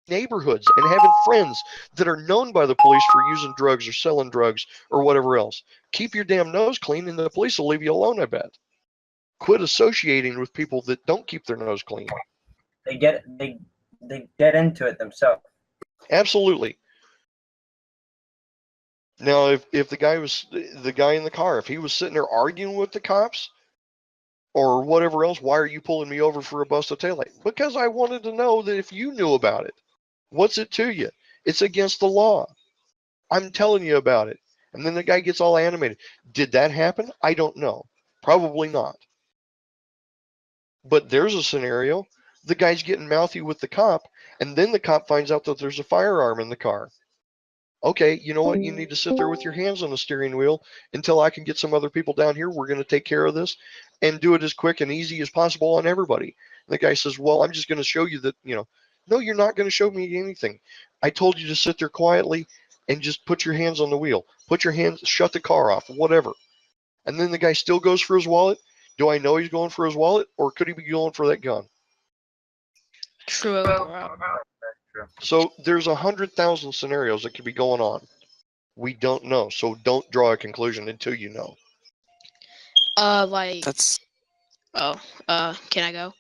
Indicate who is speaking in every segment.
Speaker 1: neighborhoods and having friends that are known by the police for using drugs or selling drugs or whatever else. Keep your damn nose clean and the police will leave you alone, I bet. Quit associating with people that don't keep their nose clean.
Speaker 2: They get into it themselves.
Speaker 1: Absolutely. Now, if the guy in the car, if he was sitting there arguing with the cops or whatever else, why are you pulling me over for a busted taillight? Because I wanted to know that if you knew about it. What's it to you? It's against the law. I'm telling you about it. And then the guy gets all animated. Did that happen? I don't know. Probably not. But there's a scenario. The guy's getting mouthy with the cop, and then the cop finds out that there's a firearm in the car. Okay, you know what? You need to sit there with your hands on the steering wheel until I can get some other people down here. We're going to take care of this and do it as quick and easy as possible on everybody. And the guy says, well, I'm just going to show you that, no, you're not going to show me anything. I told you to sit there quietly and just put your hands on the wheel. Put your hands, shut the car off, whatever. And then the guy still goes for his wallet. Do I know he's going for his wallet, or could he be going for that gun?
Speaker 3: True, bro.
Speaker 1: So there's 100,000 scenarios that could be going on. We don't know, so don't draw a conclusion until you know.
Speaker 3: Can I go?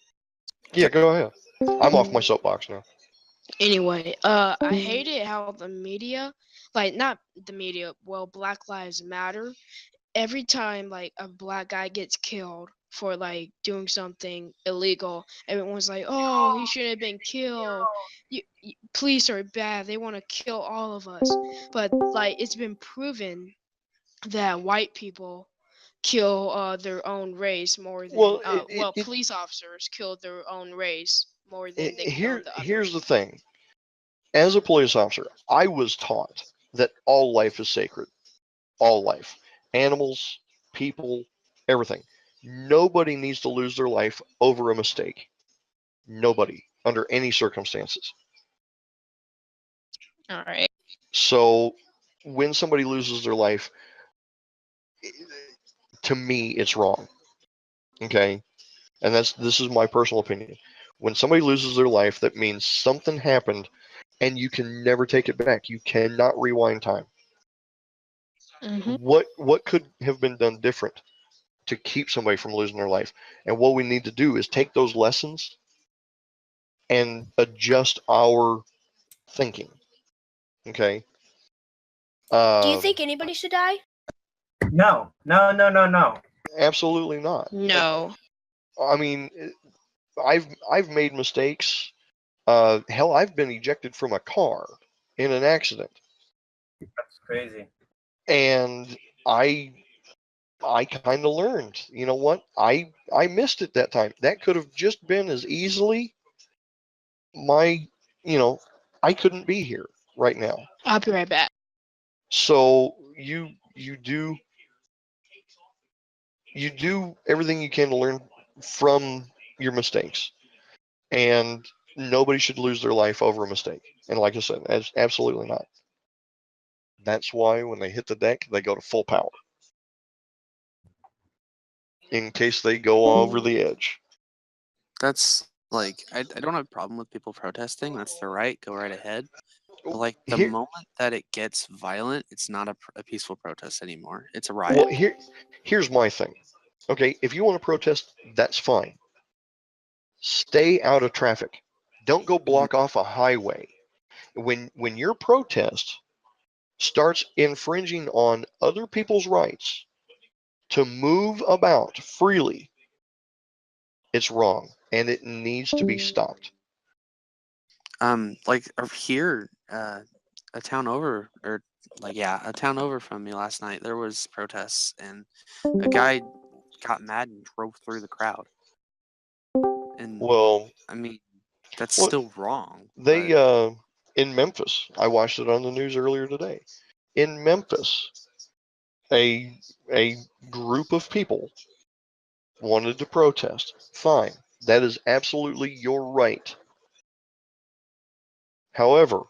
Speaker 1: Yeah, go ahead. I'm off my soapbox now.
Speaker 3: Anyway, I hate it how the media, not the media, well, Black Lives Matter, every time a black guy gets killed for doing something illegal, everyone's like, oh, he shouldn't have been killed. Police are bad. They want to kill all of us. But it's been proven that white people kill their own race more than police officers kill their own race more than they kill the other.
Speaker 1: Here's the thing. As a police officer, I was taught that all life is sacred. All life. Animals, people, everything. Nobody needs to lose their life over a mistake. Nobody, under any circumstances.
Speaker 3: All right.
Speaker 1: So when somebody loses their life, to me, it's wrong. Okay? And this is my personal opinion. When somebody loses their life, that means something happened and you can never take it back. You cannot rewind time.
Speaker 3: Mm-hmm.
Speaker 1: What could have been done different to keep somebody from losing their life? And what we need to do is take those lessons and adjust our thinking. Okay?
Speaker 4: Do you think anybody should die?
Speaker 2: No.
Speaker 1: Absolutely not.
Speaker 3: No.
Speaker 1: I mean, I've made mistakes. Hell, I've been ejected from a car in an accident.
Speaker 2: That's crazy.
Speaker 1: And I kind of learned. You know what? I missed it that time. That could have just been as easily I couldn't be here right now.
Speaker 3: I'll be right back.
Speaker 1: So you do everything you can to learn from your mistakes, and nobody should lose their life over a mistake. And like I said, absolutely not. That's why when they hit the deck, they go to full power in case they go over the edge.
Speaker 5: That's I don't have a problem with people protesting. That's their right. Go right ahead. But the moment that it gets violent, it's not a peaceful protest anymore. It's a riot.
Speaker 1: Well, here's my thing. Okay, if you want to protest, that's fine. Stay out of traffic. Don't go block off a highway. When your protest starts infringing on other people's rights to move about freely, it's wrong and it needs to be stopped.
Speaker 5: Here, a town over, or a town over from me last night, there was protests, and a guy got mad and drove through the crowd. And I mean, that's still wrong.
Speaker 1: They in Memphis, I watched it on the news earlier today. In Memphis, a group of people wanted to protest. Fine, that is absolutely your right. However,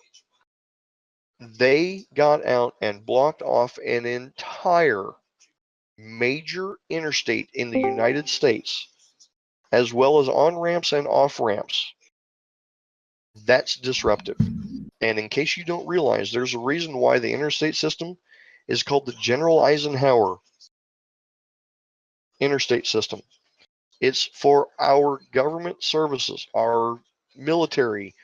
Speaker 1: they got out and blocked off an entire major interstate in the United States, as well as on ramps and off ramps, That's disruptive. And in case you don't realize, there's a reason why the interstate system is called the General Eisenhower interstate system. It's for our government services, our military,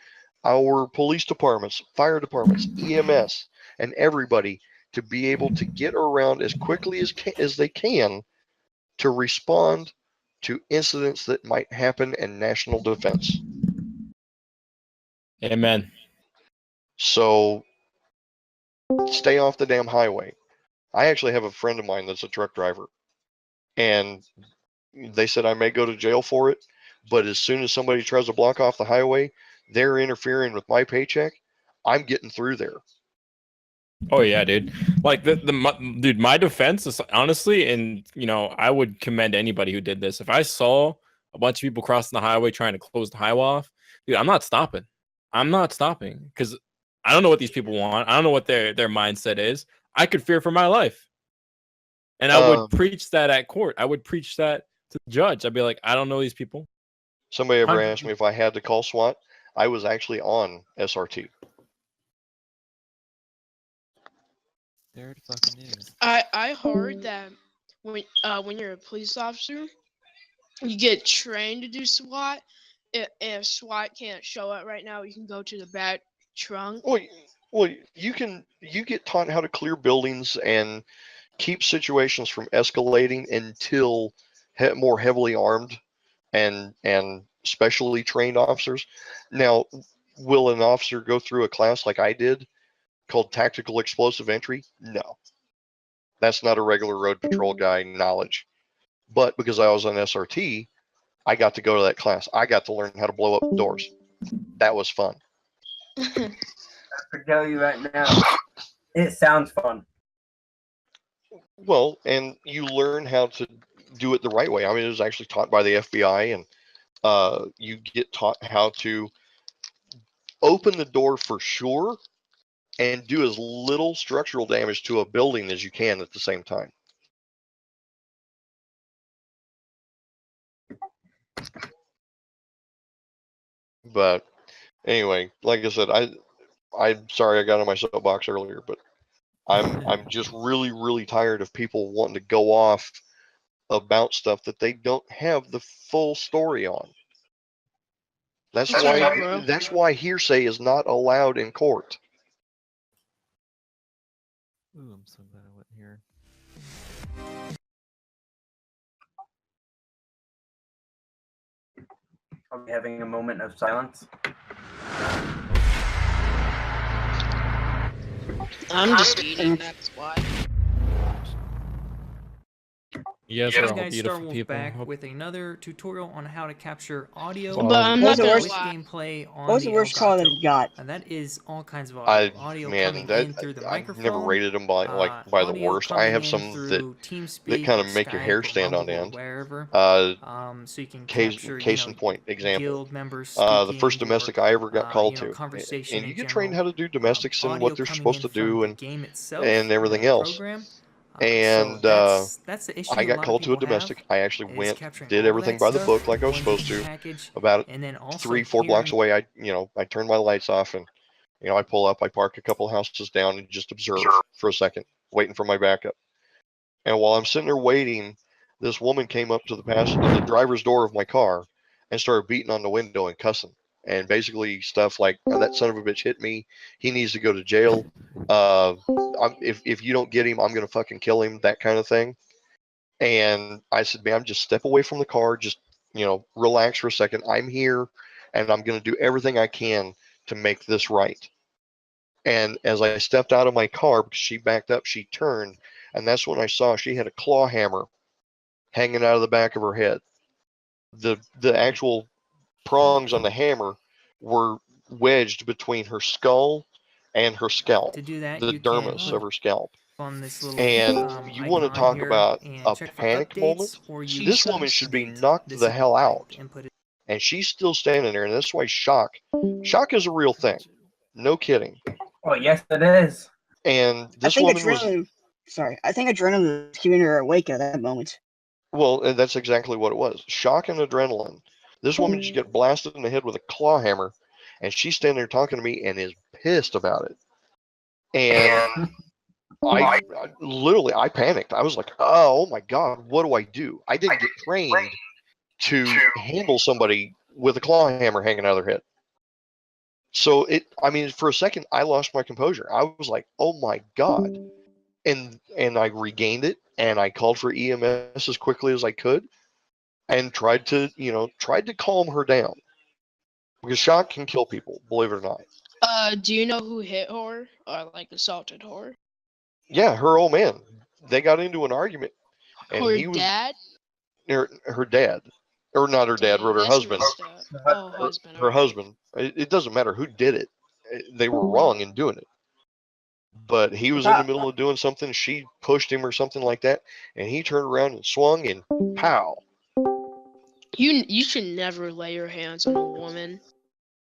Speaker 1: our police departments, fire departments, EMS, and everybody to be able to get around as quickly as they can to respond to incidents that might happen in national defense.
Speaker 6: Amen.
Speaker 1: So stay off the damn highway. I actually have a friend of mine that's a truck driver, and they said I may go to jail for it, but as soon as somebody tries to block off the highway, they're interfering with my paycheck. I'm getting through there.
Speaker 6: Oh yeah, dude. Like dude, my defense is honestly, and I would commend anybody who did this. If I saw a bunch of people crossing the highway trying to close the highway off, dude, I'm not stopping. I'm not stopping because I don't know what these people want. I don't know what their mindset is. I could fear for my life. And I would preach that at court. I would preach that to the judge. I'd be like, I don't know these people.
Speaker 1: Somebody ever asked me if I had to call SWAT? I was actually on SRT.
Speaker 7: There it fucking is.
Speaker 3: I heard that when you're a police officer, you get trained to do SWAT. If SWAT can't show it right now, you can go to the back trunk.
Speaker 1: Well, you get taught how to clear buildings and keep situations from escalating until more heavily armed and specially trained officers. Now, will an officer go through a class like I did called Tactical Explosive Entry? No. That's not a regular road patrol guy knowledge. But because I was on SRT, I got to go to that class. I got to learn how to blow up doors. That was fun.
Speaker 2: I can tell you right now, it sounds fun.
Speaker 1: Well, and you learn how to do it the right way. I mean, it was actually taught by the FBI, and you get taught how to open the door for sure and do as little structural damage to a building as you can at the same time. But anyway, like I said, I'm sorry I got on my soapbox earlier, but I'm just really tired of people wanting to go off about stuff that they don't have the full story on. That's why hearsay is not allowed in court.
Speaker 7: Ooh, I'm so glad I wasn't here.
Speaker 2: Are we having a moment of silence?
Speaker 3: I'm just eating, that's why.
Speaker 6: Yes,
Speaker 8: Hey
Speaker 6: we're all
Speaker 8: guys,
Speaker 6: beautiful
Speaker 8: Star Wolf
Speaker 6: people.
Speaker 8: back with another tutorial on how to capture audio
Speaker 3: But I'm not
Speaker 8: and
Speaker 3: gonna
Speaker 8: voice
Speaker 3: lie.
Speaker 8: gameplay on
Speaker 9: What was the worst call that you got?
Speaker 8: And that is all kinds of audio. Coming in through the
Speaker 1: I've
Speaker 8: microphone.
Speaker 1: never rated them by the
Speaker 8: audio
Speaker 1: worst. I
Speaker 8: coming
Speaker 1: have
Speaker 8: in
Speaker 1: some
Speaker 8: through
Speaker 1: that
Speaker 8: TeamSpeak
Speaker 1: kind
Speaker 8: or
Speaker 1: of make your
Speaker 8: Skype
Speaker 1: hair
Speaker 8: or
Speaker 1: stand on
Speaker 8: Rumble or
Speaker 1: end.
Speaker 8: wherever. So you can
Speaker 1: Case
Speaker 8: capture,
Speaker 1: in point example.
Speaker 8: guild members
Speaker 1: The first
Speaker 8: speaking
Speaker 1: domestic
Speaker 8: or,
Speaker 1: I ever got called to,
Speaker 8: conversation
Speaker 1: and you
Speaker 8: in
Speaker 1: get trained
Speaker 8: general.
Speaker 1: how to do domestics and
Speaker 8: Audio
Speaker 1: what they're
Speaker 8: coming
Speaker 1: supposed
Speaker 8: in
Speaker 1: to
Speaker 8: from
Speaker 1: do
Speaker 8: the
Speaker 1: and
Speaker 8: game itself,
Speaker 1: everything
Speaker 8: the
Speaker 1: else.
Speaker 8: program.
Speaker 1: And
Speaker 8: so that's the issue
Speaker 1: I
Speaker 8: a
Speaker 1: got
Speaker 8: lot
Speaker 1: called
Speaker 8: of
Speaker 1: to a
Speaker 8: people
Speaker 1: domestic.
Speaker 8: have,
Speaker 1: I actually
Speaker 8: is
Speaker 1: went,
Speaker 8: capturing
Speaker 1: did
Speaker 8: all
Speaker 1: everything
Speaker 8: that
Speaker 1: by the
Speaker 8: stuff
Speaker 1: book like I was
Speaker 8: in one
Speaker 1: supposed
Speaker 8: big
Speaker 1: to.
Speaker 8: package,
Speaker 1: About
Speaker 8: and then also
Speaker 1: 3-4 blocks away, I turn my lights off and I pull up. I park a couple houses down and just observe for a second, waiting for my backup. And while I'm sitting there waiting, this woman came up to the driver's door of my car and started beating on the window and cussing. And basically stuff like, oh, that son of a bitch hit me. He needs to go to jail. If you don't get him, I'm going to fucking kill him, that kind of thing. And I said, ma'am, just step away from the car. Just, relax for a second. I'm here and I'm going to do everything I can to make this right. And as I stepped out of my car, because she backed up, she turned. And that's when I saw she had a claw hammer hanging out of the back of her head. The actual prongs on the hammer were wedged between her skull and her scalp,
Speaker 8: to do that,
Speaker 1: the
Speaker 8: you can
Speaker 1: dermis
Speaker 8: click
Speaker 1: of her scalp.
Speaker 8: on this little
Speaker 1: And you want to
Speaker 8: icon
Speaker 1: talk
Speaker 8: here
Speaker 1: about
Speaker 8: and
Speaker 1: a
Speaker 8: check for
Speaker 1: panic moment?
Speaker 8: updates, or you
Speaker 1: This woman should be
Speaker 8: activate
Speaker 1: knocked
Speaker 8: this
Speaker 1: the hell out.
Speaker 8: and put it.
Speaker 1: And she's still standing there. And that's why shock is a real thing. No kidding.
Speaker 2: Oh, yes, it is.
Speaker 1: And this
Speaker 9: I think
Speaker 1: woman was.
Speaker 9: Sorry, I think adrenaline was keeping her awake at that moment.
Speaker 1: Well, and that's exactly what it was. Shock and adrenaline. This woman just got blasted in the head with a claw hammer, and she's standing there talking to me and is pissed about it. And I literally, I panicked. I was like, oh my God, what do I do? I didn't get trained to handle somebody with a claw hammer hanging out of their head. So for a second, I lost my composure. I was like, oh my God. And I regained it, and I called for EMS as quickly as I could and tried to calm her down. Because shock can kill people, believe it or not.
Speaker 3: Do you know who hit her or like assaulted her?
Speaker 1: Yeah, her old man. They got into an argument, and
Speaker 3: Her
Speaker 1: he was
Speaker 3: dad?
Speaker 1: her dad, or not her dad,
Speaker 3: Dang,
Speaker 1: but her
Speaker 3: that's
Speaker 1: husband.
Speaker 3: messed up. Oh, husband.
Speaker 1: Her
Speaker 3: alright.
Speaker 1: husband. It doesn't matter who did it. They were wrong in doing it. But he was in the middle of doing something. She pushed him or something like that, and he turned around and swung, and pow.
Speaker 3: You should never lay your hands on a woman.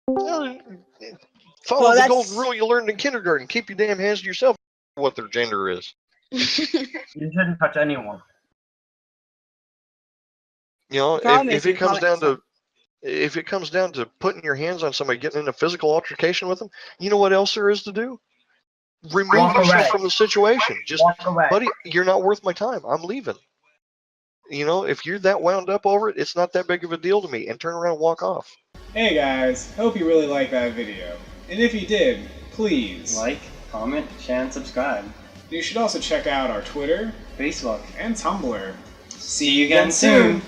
Speaker 1: Follow the golden rule you learned in kindergarten. Keep your damn hands to yourself. What their gender is.
Speaker 2: You shouldn't touch anyone.
Speaker 1: You know, if it comes down to putting your hands on somebody, getting in a physical altercation with them, you know what else there is to do? Remove yourself from the situation. Just, buddy, you're not worth my time. I'm leaving. You know, if you're that wound up over it, it's not that big of a deal to me. And turn around and walk off.
Speaker 10: Hey guys, hope you really liked that video. And if you did, please
Speaker 2: like, comment, share, and subscribe.
Speaker 10: You should also check out our Twitter,
Speaker 2: Facebook,
Speaker 10: and Tumblr.
Speaker 2: See you again soon!